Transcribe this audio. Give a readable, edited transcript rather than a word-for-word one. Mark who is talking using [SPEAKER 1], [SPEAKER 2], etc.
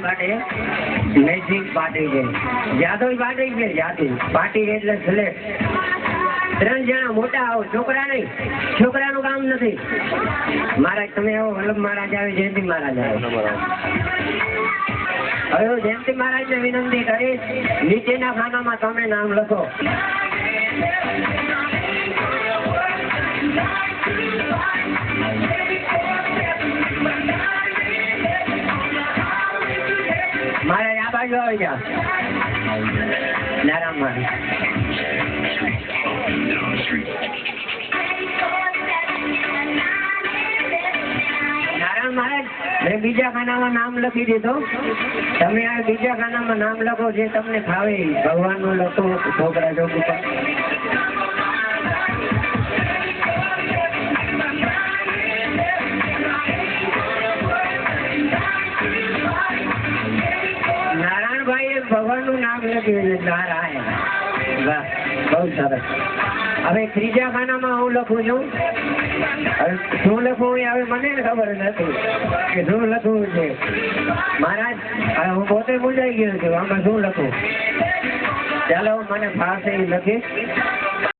[SPEAKER 1] મારી માટે magic party છે. જાદોઈ પાર્ટી છે. જાદોઈ પાર્ટી એટલે સિલેક્ટ 3 જણા મોટા આવો, છોકરા નહીં. છોકરાનું કામ નથી. મહારાજ તમે આવો, વલ્લભ મહારાજ આવે, જયંતિ મહારાજ આવે. હવે હું જયંતિ મહારાજને વિનંતી કરીશ, નીચેના ખાનામાં તમે નામ લખો. મહારાજ આ બાજુ આવી જાઓ. નારાયણ મહારાજ મેં બીજા ખાનામાં નામ લખી દીધું. તમે આ બીજા ખાનામાં નામ લખો, જે તમને ફાવે. ભગવાનનું લખો, છોકરા છોકરી. નારાયણભાઈએ ભગવાનનું નામ લખ્યું છે, નારાયણ. વાહ, બહુ સરસ. હવે ત્રીજા ખાનામાં હું લખું છું. શું લખવું એ હવે મને ખબર નથી કે શું લખવું છે. મહારાજ હું પોતે મૂંઝાઈ ગયો છું, આમાં શું લખું. ચાલો મને ફાવશે એ લખીશ.